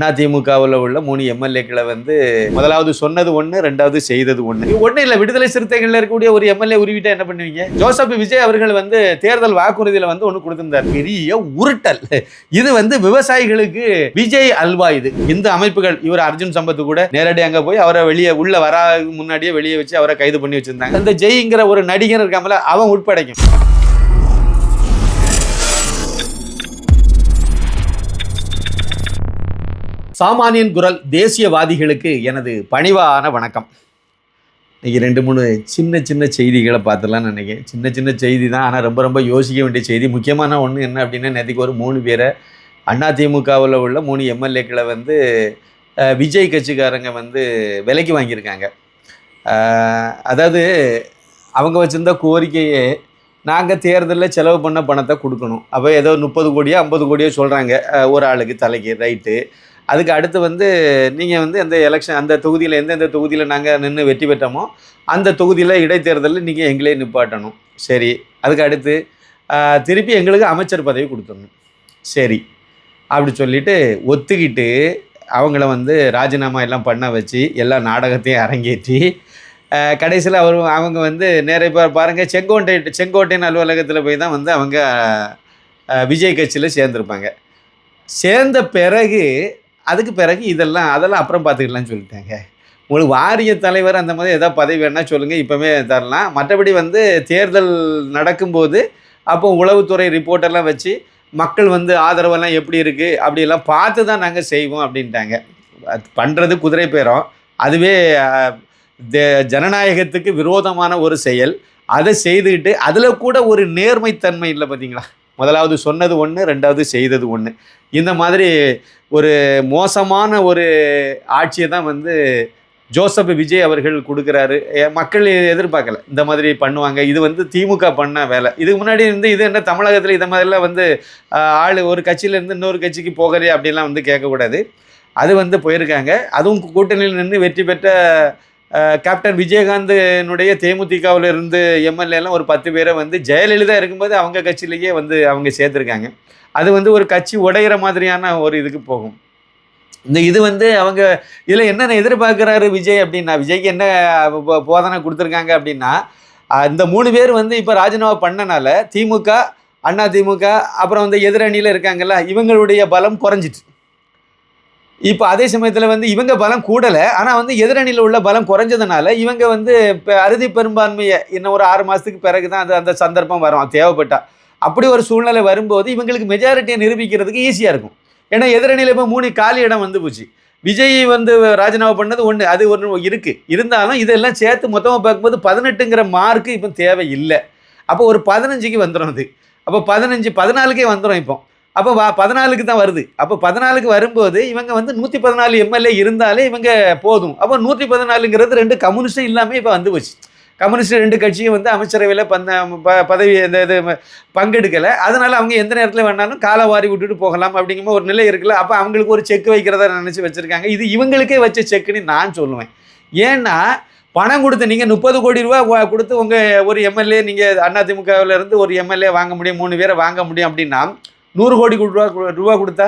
அதிமுகவில் உள்ள 3 எம்எல்ஏக்களை வந்து முதலாவது சொன்னது ஒன்று, ரெண்டாவது செய்தது ஒன்று. ஒன்றும் இல்லை, விடுதலை சிறுத்தைகளில் இருக்கக்கூடிய ஒரு எம்எல்ஏ உருவிட்டா என்ன பண்ணுவீங்க? ஜோசப் விஜய் அவர்கள் வந்து தேர்தல் வாக்குறுதியில் வந்து ஒன்று கொடுத்திருந்தார், பெரிய உருட்டல். இது வந்து விவசாயிகளுக்கு விஜய் அல்வா. இது இந்த அமைப்புகள் இவர் அர்ஜுன் சம்பத்து கூட நேரடியாக அங்கே போய் அவரை வெளியே உள்ள வர முன்னாடியே வெளியே வச்சு அவரை கைது பண்ணி வச்சிருந்தாங்க. அந்த ஜெய்ங்கிற ஒரு நடிகர் இருக்காமல, அவன் உட்படைக்கும். சாமானியன் குரல் தேசியவாதிகளுக்கு எனது பணிவான வணக்கம். இன்னைக்கு 2-3 சின்ன செய்திகளை பார்த்துலான்னு நினைக்கிறேன். சின்ன செய்தி தான், ஆனால் ரொம்ப யோசிக்க வேண்டிய செய்தி. முக்கியமான ஒன்று என்ன அப்படின்னா, நேற்றுக்கு ஒரு 3 பேரை அதிமுகவில் உள்ள 3 எம்எல்ஏக்களை வந்து விஜய் கட்சிக்காரங்க வந்து விலைக்கு வாங்கியிருக்காங்க. அதாவது அவங்க வச்சுருந்த கோரிக்கையே, நாங்கள் தேர்தலில் செலவு பண்ண பணத்தை கொடுக்கணும். அப்போ ஏதோ 30 கோடியோ 50 கோடியோ சொல்கிறாங்க ஒரு ஆளுக்கு தலைக்கு, ரைட்டு. அதுக்கு அடுத்து வந்து நீங்கள் வந்து அந்த எலெக்ஷன், அந்த தொகுதியில் எந்தெந்த தொகுதியில் நாங்கள் நின்று வெற்றி பெற்றோமோ அந்த தொகுதியில் இடைத்தேர்தலில் நீங்கள் எங்களே நிப்பாட்டணும். சரி. அதுக்கு அடுத்து திருப்பி எங்களுக்கு அமைச்சர் பதவி கொடுத்துடணும். சரி. அப்படி சொல்லிவிட்டு ஒத்துக்கிட்டு அவங்கள வந்து ராஜினாமா எல்லாம் பண்ண வச்சு எல்லா நாடகத்தையும் அரங்கேற்றி கடைசியில் அவங்க வந்து நேராக பாருங்கள், செங்கோட்டையின் அலுவலகத்தில் போய் தான் வந்து அவங்க விஜய் கட்சியில் சேர்ந்துருப்பாங்க. சேர்ந்த பிறகு அதுக்கு பிறகு அதெல்லாம் அப்புறம் பார்த்துக்கலான்னு சொல்லிட்டாங்க. உங்களுக்கு வாரிய தலைவர் அந்த மாதிரி ஏதாவது பதவி வேணால் சொல்லுங்கள், இப்போவே தரலாம். மற்றபடி வந்து தேர்தல் நடக்கும்போது அப்போ உளவுத்துறை ரிப்போர்ட்டெல்லாம் வச்சு மக்கள் வந்து ஆதரவெல்லாம் எப்படி இருக்குது அப்படியெல்லாம் பார்த்து தான் நாங்கள் செய்வோம் அப்படின்ட்டாங்க. பண்ணுறது குதிரை பேரம். அதுவே ஜனநாயகத்துக்கு விரோதமான ஒரு செயல். அதை செய்துக்கிட்டு அதில் கூட ஒரு நேர்மைத்தன்மை இல்லை. பார்த்தீங்களா? முதலாவது சொன்னது ஒன்று, ரெண்டாவது செய்தது ஒன்று. இந்த மாதிரி ஒரு மோசமான ஒரு ஆட்சியை தான் வந்து ஜோசப் விஜய் அவர்கள் கொடுக்குறாரு. மக்கள் எதிர்பார்க்கல இந்த மாதிரி பண்ணுவாங்க. இது வந்து திமுக பண்ண வேலை. இதுக்கு முன்னாடி இருந்து இது என்ன தமிழகத்தில் இதை மாதிரிலாம் வந்து ஆள் ஒரு கட்சியிலேருந்து இன்னொரு கட்சிக்கு போகிறே அப்படிலாம் வந்து கேட்கக்கூடாது. அது வந்து போயிருக்காங்க. அதுவும் கூட்டணியில் நின்று வெற்றி பெற்ற கேப்டன் விஜயகாந்தனுடைய தேமுதிகவில் இருந்து எம்எல்ஏலாம் ஒரு 10 பேரை வந்து ஜெயலலிதா இருக்கும்போது அவங்க கட்சியிலேயே வந்து அவங்க சேர்த்துருக்காங்க. அது வந்து ஒரு கட்சி உடையிற மாதிரியான ஒரு இதுக்கு போகும். இது வந்து அவங்க இதில் என்னென்ன எதிர்பார்க்குறாரு விஜய் அப்படின்னா, விஜய்க்கு என்ன போதனை கொடுத்துருக்காங்க அப்படின்னா, இந்த 3 பேர் வந்து இப்போ ராஜினாமா பண்ணனால திமுக, அதிமுக அப்புறம் வந்து எதிரணியில் இருக்காங்கல்ல, இவங்களுடைய பலம் குறைஞ்சிட்டு. இப்போ அதே சமயத்தில் வந்து இவங்க பலம் கூடலை, ஆனால் வந்து எதிரணியில் உள்ள பலம் குறைஞ்சதுனால இவங்க வந்து இப்போ அறுதி பெரும்பான்மையை இன்னும் ஒரு 6 மாதத்துக்கு பிறகு தான் அந்த சந்தர்ப்பம் வரும் தேவைப்பட்டா. அப்படி ஒரு சூழ்நிலை வரும்போது இவங்களுக்கு மெஜாரிட்டியை நிரூபிக்கிறதுக்கு ஈஸியாக இருக்கும். ஏன்னா எதிரணியில் இப்போ 3 காலி இடம் வந்து போச்சு. விஜய் வந்து ராஜினாமா பண்ணது ஒன்று, அது ஒன்று இருக்குது. இருந்தாலும் இதெல்லாம் சேர்த்து மொத்தமாக பார்க்கும்போது 18ங்கிற மார்க்கு இப்போ தேவை இல்லை. அப்போ ஒரு 15க்கு வந்துடும். அது அப்போ 15, 14க்கே வந்துடும். இப்போ அப்போ 14க்கு தான் வருது. அப்போ 14க்கு வரும்போது இவங்க வந்து 114 எம்எல்ஏ இருந்தாலே இவங்க போதும். அப்போ 114ங்கிறது 2 கம்யூனிஸ்டும் இல்லாமல் இப்போ வந்து போச்சு. கம்யூனிஸ்ட் 2 கட்சியும் வந்து அமைச்சரவையில் பதவி இது பங்கெடுக்கலை. அதனால் அவங்க எந்த நேரத்தில் வேணாலும் காலை வாரி விட்டுட்டு போகலாம் அப்படிங்கிற ஒரு நிலை இருக்குல்ல. அப்போ அவங்களுக்கு ஒரு செக் வைக்கிறதா நினச்சி வச்சுருக்காங்க. இது இவங்களுக்கே வச்ச செக்குன்னு நான் சொல்லுவேன். ஏன்னா பணம் கொடுத்து நீங்கள் 30 கோடி ரூபா கொடுத்து உங்கள் ஒரு எம்எல்ஏ, நீங்கள் அதிமுகவில் இருந்து ஒரு எம்எல்ஏ வாங்க முடியும், 3 பேரை வாங்க முடியும் அப்படின்னா 100 கோடி ரூபா கொடுத்தா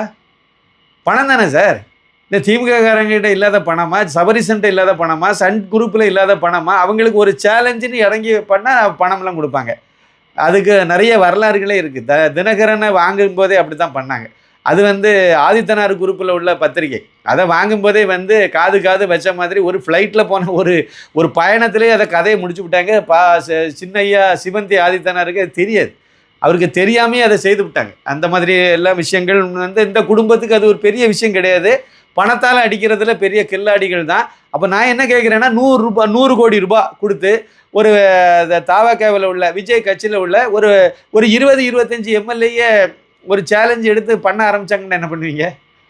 பணம் தானே சார்? இந்த திமுககாரங்கிட்ட இல்லாத பணமா, சபரிசன்ட்ட இல்லாத பணமா, சன் குரூப்பில் இல்லாத பணமா? அவங்களுக்கு ஒரு சேலஞ்சுன்னு இறங்கி பண்ணால் பணம்லாம் கொடுப்பாங்க. அதுக்கு நிறைய வரலாறுகளே இருக்குது. தினகரனை வாங்கும்போதே அப்படி தான் பண்ணாங்க. அது வந்து ஆதித்தனார் குரூப்பில் உள்ள பத்திரிகை. அதை வாங்கும்போதே வந்து காது வச்ச மாதிரி ஒரு ஃப்ளைட்டில் போன ஒரு பயணத்திலே அதை கதையை முடிச்சு விட்டாங்க. சின்னையா சிவந்தி ஆதித்தனாருக்கு அது தெரியாது. அவருக்கு தெரியாமே அதை செய்து விட்டாங்க. அந்த மாதிரி எல்லா விஷயங்கள் வந்து இந்த குடும்பத்துக்கு அது ஒரு பெரிய விஷயம் கிடையாது. பணத்தால் அடிக்கிறதுல பெரிய கில்லாடிகள் தான். அப்போ நான் என்ன கேட்குறேன்னா, 100 கோடி ரூபாய் கொடுத்து ஒரு தாவகவில் உள்ள விஜய் கட்சியில் உள்ள ஒரு 20-25 எம்எல்ஏ ஒரு சேலஞ்சு எடுத்து பண்ண ஆரம்பித்தாங்கன்னா என்ன பண்ணுவீங்க?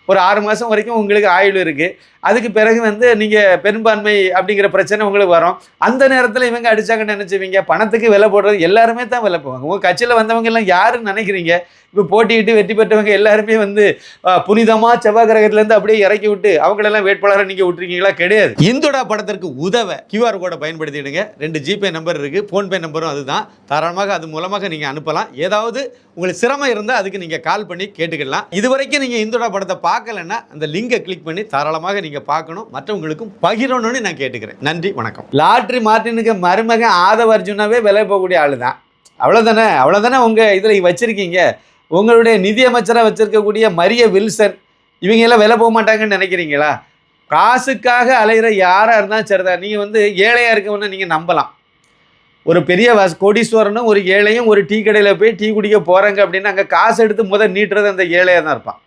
ஒரு 6 மாதம் வரைக்கும் உங்களுக்கு ஆயுள் இருக்குது. அதுக்கு பிறகு வந்து நீங்கள் பெரும்பான்மை அப்படிங்கிற பிரச்சனை உங்களுக்கு வரும். அந்த நேரத்தில் இவங்க அடித்தாங்கன்னு நினச்சிவீங்க. பணத்துக்கு விலை போடுறது எல்லாருமே தான் விலை போவாங்க. உங்கள் கட்சியில் வந்தவங்க எல்லாம் யாருன்னு நினைக்கிறீங்க? இப்போ போட்டியிட்டு வெற்றி பெற்றவங்க எல்லாருமே வந்து புனிதமாக செவ்வாய் கிரகத்திலேருந்து அப்படியே இறக்கி விட்டு அவங்களெல்லாம் வேட்பாளரை நீங்கள் விட்டுருக்கீங்களா? கிடையாது. இந்துடா படத்திற்கு உதவ QR கோடை பயன்படுத்திடுங்க. 2 ஜிபே நம்பர் இருக்குது, ஃபோன்பே நம்பரும் அதுதான். தாராளமாக அது மூலமாக நீங்கள் அனுப்பலாம். ஏதாவது உங்களுக்கு சிரமம் இருந்தால் அதுக்கு நீங்கள் கால் பண்ணி கேட்டுக்கலாம். இது வரைக்கும் நீங்கள் இந்துடா படத்தை பார்க்கலன்னா அந்த லிங்கை கிளிக் பண்ணி தாராளமாக நீங்கள் பார்க்கணும், மற்றவங்களுக்கும் பகிரணும்னு நான் கேட்டுக்கிறேன். நன்றி, வணக்கம். லாட்ரி மார்ட்டினுக்கு மருமகன் ஆதவ அர்ஜுனாவே விலை போகக்கூடிய ஆள் தான். அவ்வளோதானே உங்கள் இதில் வச்சுருக்கீங்க. உங்களுடைய நிதியமைச்சராக வச்சுருக்கக்கூடிய மரிய வில்சன் இவங்க எல்லாம் விலை போக மாட்டாங்கன்னு நினைக்கிறீங்களா? காசுக்காக அலைகிற யாராக இருந்தாலும் சரிதான். நீங்கள் ஏழையாக இருக்கவன நீங்கள் நம்பலாம். ஒரு பெரிய கோடீஸ்வரனும் ஒரு ஏழையும் ஒரு டீ கடையில் போய் டீ குடிக்க போகிறாங்க அப்படின்னா அங்கே காசு எடுத்து நீட்டுறது அந்த ஏழையாக தான் இருப்பான்.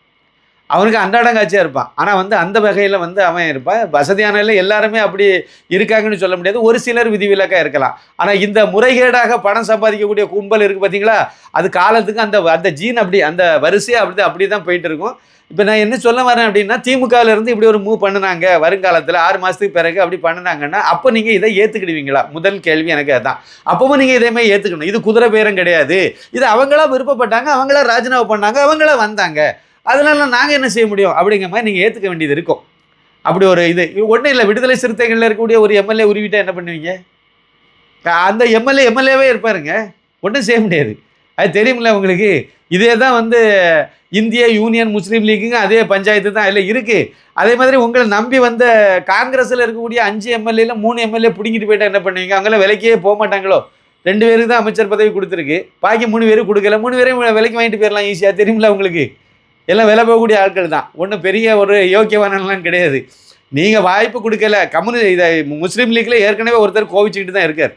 அவனுக்கு அன்றாடங்காட்சியாக இருப்பான். ஆனால் அந்த வகையில் அவன் இருப்பான். வசதியானதில் எல்லாருமே அப்படி இருக்காங்கன்னு சொல்ல முடியாது. ஒரு சிலர் விதிவிலக்காக இருக்கலாம். ஆனால் இந்த முறைகேடாக பணம் சம்பாதிக்கக்கூடிய கும்பல் இருக்குது பார்த்தீங்களா, அது காலத்துக்கு அந்த ஜீன் அப்படி அந்த வரிசையாக அப்படி தான் போயிட்டு இருக்கும். இப்போ நான் என்ன சொல்ல வரேன் அப்படின்னா, திமுகவிலேருந்து இப்படி ஒரு மூவ் பண்ணினாங்க வருங்காலத்தில் 6 மாதத்துக்கு பிறகு அப்படி பண்ணினாங்கன்னா அப்போ நீங்கள் இதை ஏற்றுக்கிடுவீங்களா? முதல் கேள்வி எனக்கு அதுதான். அப்பவும் நீங்கள் இதேமாதிரி ஏற்றுக்கணும். இது குதிரை பேரம் கிடையாது. இது அவங்களா விருப்பப்பட்டாங்க, அவங்களா ராஜினாமா பண்ணாங்க, அவங்களா வந்தாங்க, அதனால நாங்கள் என்ன செய்ய முடியும் அப்படிங்கிற மாதிரி நீங்கள் ஏற்றுக்க வேண்டியது இருக்கும். அப்படி ஒரு இது ஒன்றும் இல்லை. விடுதலை சிறுத்தைகளில் இருக்கக்கூடிய ஒரு எம்எல்ஏ உருவிட்டால் என்ன பண்ணுவீங்க? அந்த எம்எல்ஏவே இருப்பாருங்க, ஒன்றும் செய்ய முடியாது. அது தெரியுமில்ல உங்களுக்கு. இதே தான் இந்திய யூனியன் முஸ்லீம் லீக்குங்க அதே பஞ்சாயத்து தான் இல்லை இருக்குது. அதே மாதிரி உங்களை நம்பி காங்கிரஸில் இருக்கக்கூடிய 5 எம்எல்ஏல 3 எம்எல்ஏ பிடிங்கிட்டு போயிட்டா என்ன பண்ணுவீங்க? அவங்களாம் விலைக்கே போக மாட்டாங்களோ? 2 பேருக்கு தான் அமைச்சர் பதவி கொடுத்துருக்கு, பாக்கி 3 பேருக்கு கொடுக்கல. 3 பேரையும் விலைக்கு வாங்கிட்டு போயிடலாம் ஈஸியாக. தெரியுமில்ல உங்களுக்கு. எல்லாம் விலை போகக்கூடிய ஆட்கள் தான், ஒன்றும் பெரிய ஒரு யோக்கியவானலாம் கிடையாது. நீங்கள் வாய்ப்பு கொடுக்கல. இதை முஸ்லீம் லீக்கில் ஏற்கனவே ஒருத்தர் கோவிச்சுக்கிட்டு தான் இருக்கார்.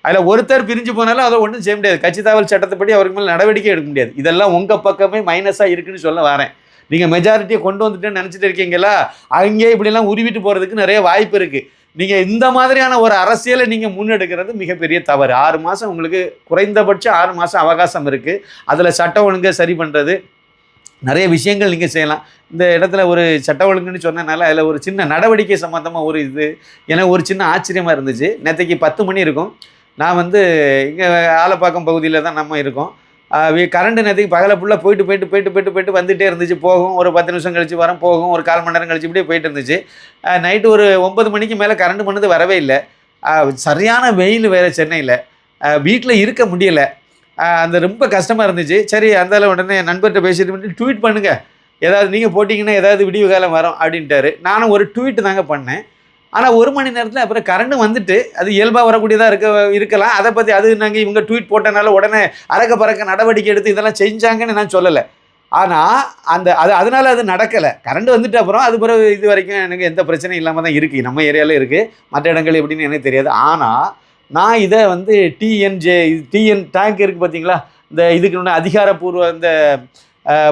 அதில் ஒருத்தர் பிரிஞ்சு போனாலும் அதை ஒன்றும் செய்ய முடியாது. கட்சி தாவல் சட்டத்தைப்படி அவருக்கு மேலே நடவடிக்கை எடுக்க முடியாது. இதெல்லாம் உங்கள் பக்கமே மைனஸாக இருக்குன்னு சொல்ல வரேன். நீங்கள் மெஜாரிட்டியை கொண்டு வந்துட்டுன்னு நினச்சிட்டு இருக்கீங்களா, அங்கேயே இப்படிலாம் உருவிட்டு போகிறதுக்கு நிறைய வாய்ப்பு இருக்குது. நீங்கள் இந்த மாதிரியான ஒரு அரசியலை நீங்கள் முன்னெடுக்கிறது மிகப்பெரிய தவறு. 6 மாதம் உங்களுக்கு குறைந்தபட்சம் 6 மாதம் அவகாசம் இருக்குது. அதில் சட்டம் ஒழுங்கை சரி பண்ணுறது நிறைய விஷயங்கள் நீங்கள் செய்யலாம். இந்த இடத்துல ஒரு சட்ட ஒழுங்குன்னு சொன்னனால அதில் ஒரு சின்ன நடவடிக்கை சம்மந்தமாக ஒரு இது எனக்கு ஒரு சின்ன ஆச்சரியமாக இருந்துச்சு. நேற்றைக்கு 10 மணி இருக்கும். நான் இங்கே ஆலப்பாக்கம் பகுதியில் தான் நம்ம இருக்கோம். கரண்ட் நேரத்துக்கு பகலை ஃபுல்லாக போயிட்டு வந்துகிட்டே இருந்துச்சு. போகும், ஒரு 10 நிமிஷம் கழித்து வரும், போகும், ஒரு 1/4 மணி நேரம் கழிச்சு இப்படியே போயிட்டு இருந்துச்சு. நைட்டு ஒரு 9 மணிக்கு மேலே கரண்ட் பண்ணது வரவே இல்லை. சரியான வெயில் வேறு சென்னையில், வீட்டில் இருக்க முடியலை. ரொம்ப கஷ்டமாக இருந்துச்சு. சரி அந்தால உடனே நண்பர்கிட்ட பேசிட்டு ட்வீட் பண்ணுங்கள், ஏதாவது நீங்கள் போட்டிங்கன்னா ஏதாவது விடிவு காலம் வரும் அப்படின்ட்டாரு. நானும் ஒரு ட்வீட் தாங்க பண்ணேன். ஆனால் 1 மணி நேரத்தில் அப்புறம் கரண்ட் வந்துட்டு அது இயல்பாக வரக்கூடியதாக இருக்கலாம். அதை பற்றி நாங்கள் இவங்க ட்வீட் போட்டனால உடனே அறக்க பறக்க நடவடிக்கை எடுத்து இதெல்லாம் செஞ்சாங்கன்னு நான் சொல்லலை. ஆனால் அதனால் அது நடக்கலை. கரண்ட் வந்துட்டு அப்புறம் அது பிறகு இது வரைக்கும் எனக்கு எந்த பிரச்சனையும் இல்லாமல் தான் இருக்குது. நம்ம ஏரியாவில் இருக்குது, மற்ற இடங்கள் எப்படின்னு எனக்கு தெரியாது. ஆனால் நான் இதை டிஎன் டேங்க் இருக்குது பார்த்தீங்களா, இந்த இதுக்கு அதிகாரப்பூர்வ இந்த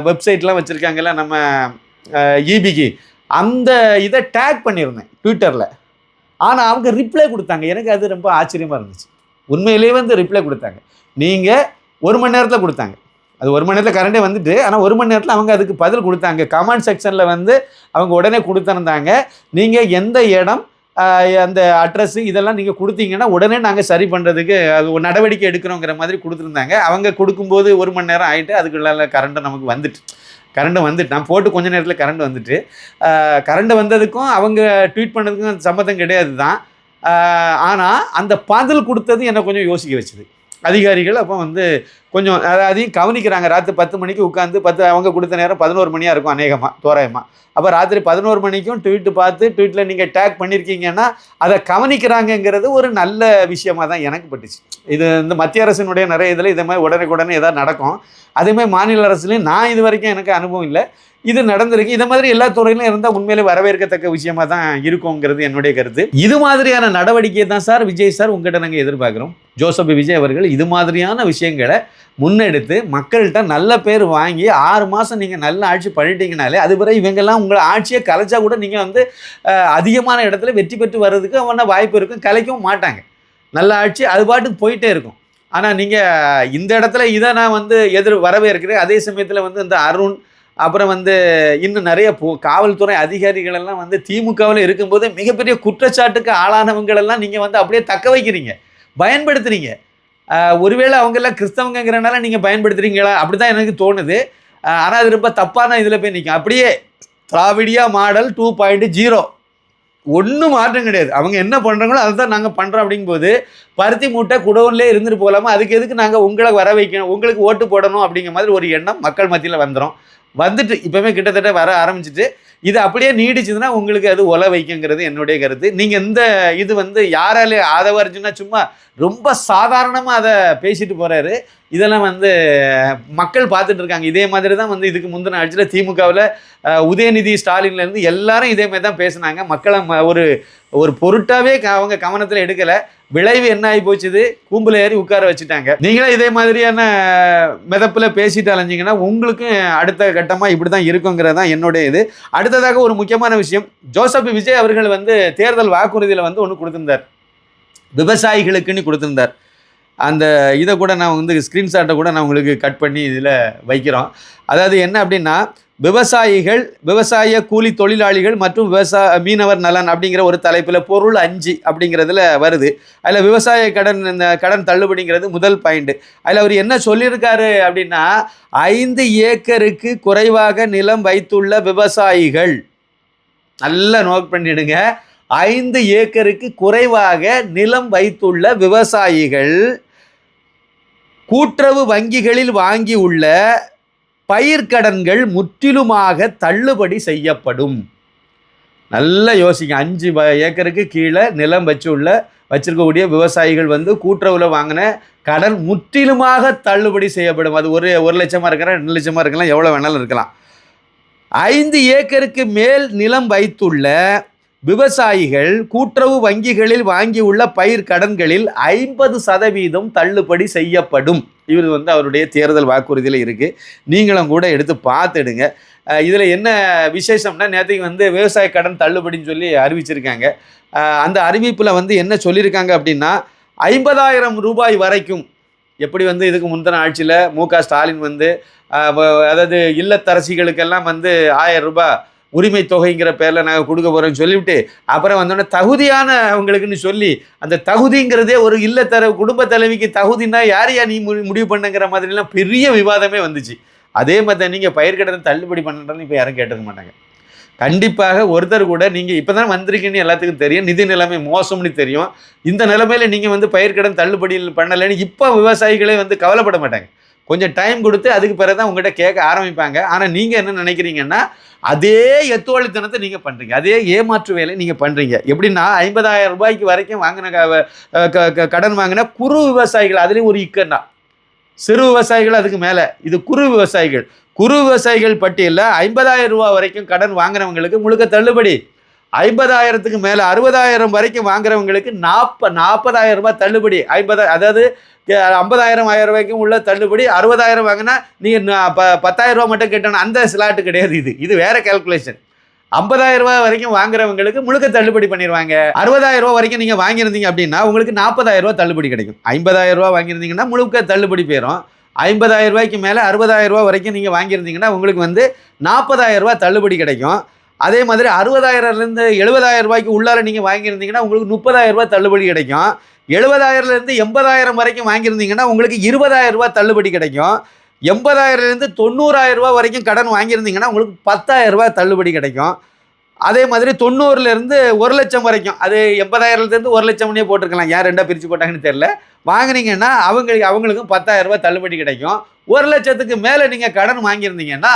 வெப்சைட்லாம் வச்சுருக்காங்கல்ல நம்ம இபிக்கு, அந்த இதை டேக் பண்ணியிருந்தேன் ட்விட்டரில். ஆனால் அவங்க ரிப்ளை கொடுத்தாங்க. எனக்கு அது ரொம்ப ஆச்சரியமாக இருந்துச்சு. உண்மையிலேயே ரிப்ளை கொடுத்தாங்க. நீங்கள் 1 மணி நேரத்தில் கொடுத்தாங்க. அது 1 மணி நேரத்தில் கரண்டே வந்துட்டு, ஆனால் 1 மணி நேரத்தில் அவங்க அதுக்கு பதில் கொடுத்தாங்க. கமெண்ட் செக்ஷனில் அவங்க உடனே கொடுத்துருந்தாங்க. நீங்கள் எந்த இடம், அந்த அட்ரஸ்ஸு இதெல்லாம் நீங்கள் கொடுத்தீங்கன்னா உடனே நாங்கள் சரி பண்ணுறதுக்கு அது ஒரு நடவடிக்கை எடுக்கிறோங்கிற மாதிரி கொடுத்துருந்தாங்க. அவங்க கொடுக்கும்போது 1 மணி நேரம் ஆகிட்டு அதுக்குள்ள கரண்ட்டு நமக்கு வந்துட்டு நான் போட்டு கொஞ்ச நேரத்தில் கரண்ட் வந்துட்டு, கரண்ட் வந்ததுக்கும் அவங்க ட்வீட் பண்ணதுக்கும் சம்மந்தம் கிடையாது தான். ஆனால் அந்த பதில் கொடுத்தது என்னை கொஞ்சம் யோசிக்க வச்சுது. அதிகாரிகள் அப்போ கொஞ்சம் அதையும் கவனிக்கிறாங்க. ராத்திரி 10 மணிக்கு உட்காந்து அவங்க கொடுத்த நேரம் 11 மணியாக இருக்கும் அநேகமாக, தோராயமாக. அப்போ ராத்திரி 11 மணிக்கும் ட்வீட்டு பார்த்து ட்வீட்டில் நீங்கள் டேக் பண்ணியிருக்கீங்கன்னா அதை கவனிக்கிறாங்கங்கிறது ஒரு நல்ல விஷயமாக தான் எனக்கு பட்டுச்சு. இது மத்திய அரசினுடைய நிறைய இதில் இதே மாதிரி உடனே ஏதாவது நடக்கும். அதேமாதிரி மாநில அரசுலையும் நான் இது வரைக்கும் எனக்கு அனுபவம் இல்லை, இது நடந்திருக்கு. இது மாதிரி எல்லா துறையிலும் இருந்தால் உண்மையிலே வரவேற்கத்தக்க விஷயமா தான் இருக்குங்கிறது என்னுடைய கருத்து. இது மாதிரியான நடவடிக்கையை தான் சார் விஜய் சார் உங்கள்கிட்ட நாங்கள் எதிர்பார்க்குறோம். ஜோசப் விஜய் அவர்கள் இது மாதிரியான விஷயங்களை முன்னெடுத்து மக்கள்கிட்ட நல்ல பேர் வாங்கி 6 மாதம் நீங்கள் நல்ல ஆட்சி பண்ணிட்டீங்கனாலே அது பிறகு இவங்கெல்லாம் உங்களை ஆட்சியை கலைச்சா கூட நீங்கள் அதிகமான இடத்துல வெற்றி பெற்று வர்றதுக்கு அவன வாய்ப்பு இருக்கும். கலைக்கவும் மாட்டாங்க. நல்ல ஆட்சி அது பாட்டுக்கு போயிட்டே இருக்கும். ஆனால் நீங்கள் இந்த இடத்துல இதை நான் வரவேற்கிறேன். அதே சமயத்தில் இந்த அருண் அப்புறம் இன்னும் நிறைய காவல்துறை அதிகாரிகள் எல்லாம் திமுகவில் இருக்கும்போது மிகப்பெரிய குற்றச்சாட்டுக்கு ஆளானவங்களெல்லாம் நீங்கள் அப்படியே தக்க வைக்கிறீங்க, பயன்படுத்துகிறீங்க. ஒருவேளை அவங்கெல்லாம் கிறிஸ்தவங்கிறனால நீங்கள் பயன்படுத்துகிறீங்களா அப்படி தான் எனக்கு தோணுது. ஆனால் அது ரொம்ப தப்பான இதில் போய் நிற்கும். அப்படியே திராவிடியா மாடல் 2.0 ஒன்றும் மாற்றம் கிடையாது. அவங்க என்ன பண்ணுறாங்களோ அதை தான் நாங்கள் பண்ணுறோம். அப்படிங்கும்போது பருத்தி மூட்டை குடோன்லேயே இருந்துட்டு போகலாமா, அதுக்கு எதுக்கு நாங்கள் உங்களை வர வைக்கணும், உங்களுக்கு ஓட்டு போடணும் அப்படிங்கிற மாதிரி ஒரு எண்ணம் மக்கள் மத்தியில் வந்துடும். வந்துட்டு இப்போவுமே கிட்டத்தட்ட வர ஆரம்பிச்சிட்டு இது அப்படியே நீடிச்சுதுன்னா உங்களுக்கு அது ஒல வைக்குங்கிறது என்னுடைய கருத்து. நீங்கள் இந்த இது வந்து யாராலே ஆதவர்ஜுனா சும்மா ரொம்ப சாதாரணமாக அதை பேசிட்டு போகிறாரு. இதெல்லாம் வந்து மக்கள் பார்த்துட்டு இருக்காங்க. இதே மாதிரி தான் வந்து இதுக்கு முந்தின ஆட்சியில் திமுகவில் உதயநிதி ஸ்டாலின்லேருந்து எல்லாரும் இதே மாதிரி தான் பேசுனாங்க. மக்களை ஒரு ஒரு பொருட்டாவே அவங்க கவனத்தில் எடுக்கலை. விளைவு என்ன ஆகி போச்சுது, கூம்பில் ஏறி உட்கார வச்சுட்டாங்க. நீங்களே இதே மாதிரியான மிதப்பில் பேசிட்டு அலைஞ்சிங்கன்னா உங்களுக்கும் அடுத்த கட்டமாக இப்படி தான் இருக்குங்கிறது தான் என்னுடைய இது. அடுத்ததாக ஒரு முக்கியமான விஷயம், ஜோசப் விஜய் அவர்கள் வந்து தேர்தல் வாக்குறுதியில் வந்து ஒன்று கொடுத்துருந்தார், விவசாயிகளுக்குன்னு கொடுத்துருந்தார். அந்த இதை கூட நான் வந்து ஸ்க்ரீன்ஷாட்டை கூட நான் உங்களுக்கு கட் பண்ணி இதில் வைக்கிறோம். அதாவது என்ன அப்படின்னா, விவசாயிகள், விவசாய கூலி தொழிலாளிகள் மற்றும் மீனவர் நலன் அப்படிங்கிற ஒரு தலைப்பில் பொருள் 5 அப்படிங்கிறதுல வருது. அதில் விவசாய இந்த கடன் தள்ளுபடிங்கிறது முதல் பாயிண்ட். அதில் அவர் என்ன சொல்லியிருக்காரு அப்படின்னா, 5 ஏக்கருக்கு குறைவாக நிலம் வைத்துள்ள விவசாயிகள், நல்லா நோட் பண்ணிடுங்க, 5 ஏக்கருக்கு குறைவாக நிலம் வைத்துள்ள விவசாயிகள் கூட்டுறவு வங்கிகளில் வாங்கியுள்ள பயிர்க்கடன்கள் முற்றிலுமாக தள்ளுபடி செய்யப்படும். நல்லா யோசிங்க. 5 ஏக்கருக்கு கீழே நிலம் வச்சிருக்கக்கூடிய விவசாயிகள் வந்து கூட்டுறவில் வாங்கின கடன் முற்றிலுமாக தள்ளுபடி செய்யப்படும். அது ஒரு லட்சமாக இருக்கலாம், 2 லட்சமாக இருக்கலாம், எவ்வளோ வேணாலும் இருக்கலாம். 5 ஏக்கருக்கு மேல் நிலம் வைத்துள்ள விவசாயிகள் கூட்டுறவு வங்கிகளில் வாங்கியுள்ள பயிர் கடன்களில் 50% தள்ளுபடி செய்யப்படும். இவர் வந்து அவருடைய தேர்தல் வாக்குறுதியில் இருக்குது. நீங்களும் கூட எடுத்து பார்த்துடுங்க. இதில் என்ன விசேஷம்னா, நேற்றுக்கு வந்து விவசாய கடன் தள்ளுபடின்னு சொல்லி அறிவிச்சிருக்காங்க. அந்த அறிவிப்பில் வந்து என்ன சொல்லியிருக்காங்க அப்படின்னா, 50,000 ரூபாய் வரைக்கும், எப்படி வந்து இதுக்கு முந்தின ஆட்சியில் மு.க. ஸ்டாலின் வந்து அதாவது இல்லத்தரசிகளுக்கெல்லாம் வந்து 1000 ரூபாய் உரிமை தொகைங்கிற பேரில் நாங்கள் கொடுக்க போகிறோன்னு சொல்லிவிட்டு, அப்புறம் வந்தோடனே தகுதியான அவங்களுக்குன்னு சொல்லி, அந்த தகுதிங்கிறதே ஒரு குடும்ப தலைவிக்கு தகுதினா யார் நீ முடிவு பண்ணுங்கிற மாதிரிலாம் பெரிய விவாதமே வந்துச்சு. அதே மாதிரி நீங்கள் பயிர்க்கடனை தள்ளுபடி பண்ணுறேன்னு இப்போ யாரும் கேட்டுக்க மாட்டாங்க. கண்டிப்பாக ஒருத்தர் கூட நீங்கள் இப்போ தான் வந்திருக்கீங்கன்னு எல்லாத்துக்கும் தெரியும், நிதி நிலைமை மோசம்னு தெரியும். இந்த நிலைமையில் நீங்கள் வந்து பயிர்க்கடன் தள்ளுபடி பண்ணலைன்னு இப்போ விவசாயிகளே வந்து கவலைப்பட மாட்டாங்க. கொஞ்சம் டைம் கொடுத்து அதுக்கு பிறகு தான் உங்கள்கிட்ட கேட்க ஆரம்பிப்பாங்க. ஆனால் நீங்கள் என்ன நினைக்கிறீங்கன்னா, அதே எத்தோழித்தனத்தை நீங்கள் பண்ணுறீங்க, அதே ஏமாற்று வேலை நீங்கள் பண்ணுறீங்க. எப்படின்னா, 50,000 ரூபாய்க்கு வரைக்கும் வாங்கின கடன் வாங்கின குறு விவசாயிகள், அதுலேயும் ஒரு இக்கன்னா, சிறு விவசாயிகள் அதுக்கு மேலே, இது குறு விவசாயிகள். குறு விவசாயிகள் பட்டியலில் 50,000 ரூபா வரைக்கும் கடன் வாங்கினவங்களுக்கு முழுக்க தள்ளுபடி. 50,000க்கு மேலே 60,000 வரைக்கும் வாங்குறவங்களுக்கு 40,000 ரூபாய் தள்ளுபடி. 50, அதாவது 50,000 1000 ரூபாய்க்கும் உள்ள தள்ளுபடி. 60,000 வாங்கினா நீங்கள் 10,000 ரூபா மட்டும் கேட்டோன்னா அந்த ஸ்லாட்டு கிடையாது. இது வேற கால்குலேஷன். 50,000 ரூபாய் வரைக்கும் வாங்குறவங்களுக்கு முழுக்க தள்ளுபடி பண்ணிடுவாங்க. 60,000 ரூபா வரைக்கும் நீங்கள் வாங்கியிருந்தீங்க அப்படின்னா உங்களுக்கு 40,000 ரூபா தள்ளுபடி கிடைக்கும். 50,000 ரூபா வாங்கியிருந்தீங்கன்னா முழுக்க தள்ளுபடி போயிடும். 50,000 ரூபாய்க்கு மேலே 60,000 ரூபா வரைக்கும் நீங்கள் வாங்கியிருந்தீங்கன்னா உங்களுக்கு வந்து 40,000 ரூபா தள்ளுபடி கிடைக்கும். அதே மாதிரி 60,000லேருந்து 70,000 ரூபாய்க்கு உள்ளார நீங்கள் வாங்கியிருந்தீங்கன்னா உங்களுக்கு 30,000 ரூபா தள்ளுபடி கிடைக்கும். 70,000லேருந்து 80,000 வரைக்கும் வாங்கியிருந்தீங்கன்னா உங்களுக்கு 20,000 ரூபா தள்ளுபடி கிடைக்கும். 80,000லேருந்து 90,000 ரூபா வரைக்கும் கடன் வாங்கியிருந்தீங்கன்னா உங்களுக்கு 10,000 ரூபா தள்ளுபடி கிடைக்கும். அதே மாதிரி 90லேருந்து 1 லட்சம் வரைக்கும், அது 80,000லேருந்து 1 லட்சம்னே போட்டிருக்கலாம், யார் ரெண்டாக பிரித்து போட்டாங்கன்னு தெரியல, வாங்கினீங்கன்னா அவங்களுக்கும் 10,000 ரூபா தள்ளுபடி கிடைக்கும். 1 லட்சத்துக்கு மேலே நீங்கள் கடன் வாங்கியிருந்தீங்கன்னா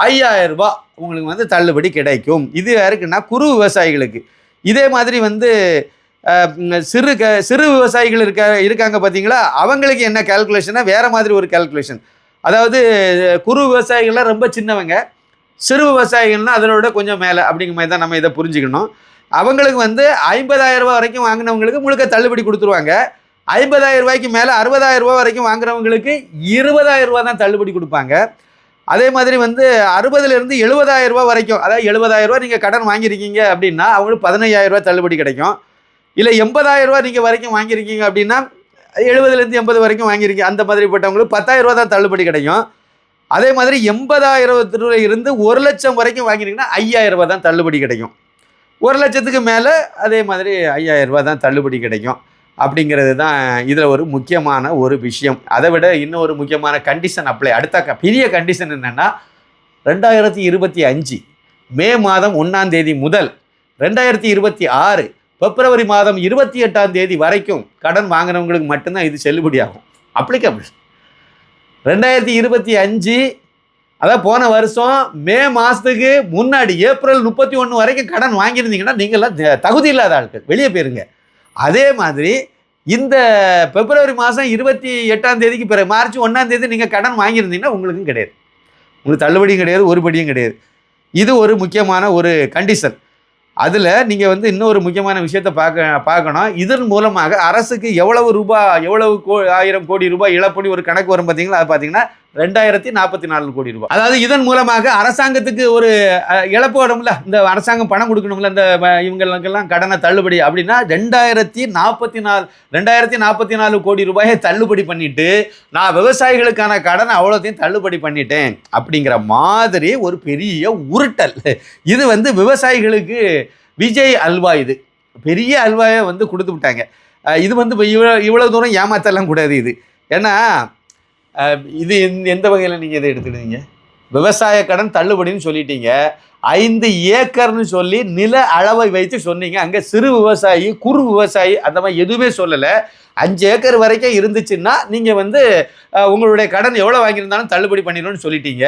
5,000 ரூபா உங்களுக்கு வந்து தள்ளுபடி கிடைக்கும். இது யாருக்குன்னா குறு விவசாயிகளுக்கு. இதே மாதிரி வந்து சிறு விவசாயிகள் இருக்காங்க பார்த்தீங்களா, அவங்களுக்கு என்ன கால்குலேஷனா வேறு மாதிரி ஒரு கால்குலேஷன். அதாவது குறு விவசாயிகள்லாம் ரொம்ப சின்னவங்க, சிறு விவசாயிகள்னால் அதனோட கொஞ்சம் மேலே அப்படிங்கிற மாதிரி தான் நம்ம இதை புரிஞ்சுக்கணும். அவங்களுக்கு வந்து 50,000 ரூபா வரைக்கும் வாங்கினவங்களுக்கு முழுக்க தள்ளுபடி கொடுத்துருவாங்க. 50,000 ரூபாய்க்கு மேலே 60,000 ரூபா வரைக்கும் வாங்குறவங்களுக்கு 20,000 ரூபா தான் தள்ளுபடி கொடுப்பாங்க. அதே மாதிரி வந்து 60லேருந்து 70,000 ரூபா வரைக்கும், அதாவது 70,000 ரூபா நீங்கள் கடன் வாங்கியிருக்கீங்க அப்படின்னா அவங்களுக்கு 15,000 ரூபா தள்ளுபடி கிடைக்கும். இல்லை 80,000 ரூபா நீங்கள் வரைக்கும் வாங்கியிருக்கீங்க அப்படின்னா 70லேருந்து 80 வரைக்கும் வாங்கியிருக்கீங்க, அந்த மாதிரி போட்டவங்களுக்கு 10,000 ரூபா தான் தள்ளுபடி கிடைக்கும். அதே மாதிரி 80,000 இருந்து 1 லட்சம் வரைக்கும் வாங்கினீங்கன்னா 5,000 ரூபா தான் தள்ளுபடி கிடைக்கும். 1 லட்சத்துக்கு மேலே அதே மாதிரி 5,000 ரூபா தான் தள்ளுபடி கிடைக்கும். அப்படிங்கிறது தான் இதில் ஒரு முக்கியமான ஒரு விஷயம். அதை விட இன்னும் ஒரு முக்கியமான கண்டிஷன் அப்ளை. அடுத்த பெரிய கண்டிஷன் என்னென்னா, 2025 மே மாதம் 1ஆம் தேதி முதல் 2026 பிப்ரவரி மாதம் 28ஆம் தேதி வரைக்கும் கடன் வாங்கினவங்களுக்கு மட்டும்தான் இது செல்லுபடி ஆகும், அப்ளிகபிள். 2025 அதான் போன வருஷம் மே மாதத்துக்கு முன்னாடி ஏப்ரல் 31 வரைக்கும் கடன் வாங்கியிருந்தீங்கன்னா நீங்கள்லாம் தகுதி இல்லாத ஆட்கள், வெளியே போயிருங்க. அதே மாதிரி இந்த பிப்ரவரி மாதம் 28ஆம் தேதிக்கு பிறகு மார்ச் 1ஆம் தேதி நீங்கள் கடன் வாங்கியிருந்தீங்கன்னா உங்களுக்கும் கிடையாது, உங்களுக்கு தள்ளுபடியும் கிடையாது, ஒரு படியும் கிடையாது. இது ஒரு முக்கியமான ஒரு கண்டிஷன். அதில் நீங்கள் வந்து இன்னொரு முக்கியமான விஷயத்தை பார்க்கணும். இதன் மூலமாக அரசுக்கு எவ்வளவு 1000 கோடி ரூபாய் இழப்புன்னு ஒரு கணக்கு வரும் பார்த்தீங்களா? அது பார்த்தீங்கன்னா 2044 கோடி ரூபாய். அதாவது இதன் மூலமாக அரசாங்கத்துக்கு ஒரு இழப்பு வரும்ல, இந்த அரசாங்கம் பணம் கொடுக்கணும்ல, இந்த இவங்களுக்கெல்லாம் கடனை தள்ளுபடி அப்படின்னா 2044 கோடி ரூபாயை தள்ளுபடி பண்ணிட்டு நான் விவசாயிகளுக்கான கடனை அவ்வளோத்தையும் தள்ளுபடி பண்ணிட்டேன் அப்படிங்கிற மாதிரி ஒரு பெரிய உருட்டல். இது வந்து விவசாயிகளுக்கு விஜய் அல்வா, இது பெரிய அல்வாயை வந்து கொடுத்து விட்டாங்க. இது வந்து இவ்வளோ தூரம் ஏமாத்தலாம் கூடாது இது. ஏன்னா இது எந்த வகையில் நீங்கள் இதை எடுத்துடுவீங்க? விவசாய கடன் தள்ளுபடின்னு சொல்லிட்டீங்க, 5 ஏக்கர்னு சொல்லி நில அளவை வைத்து சொன்னீங்க. அங்கே சிறு விவசாயி, குறு விவசாயி அந்த மாதிரி எதுவுமே சொல்லலை. 5 ஏக்கர் வரைக்கும் இருந்துச்சுன்னா நீங்கள் வந்து உங்களுடைய கடன் எவ்வளோ வாங்கியிருந்தாலும் தள்ளுபடி பண்ணிடணும்னு சொல்லிட்டீங்க.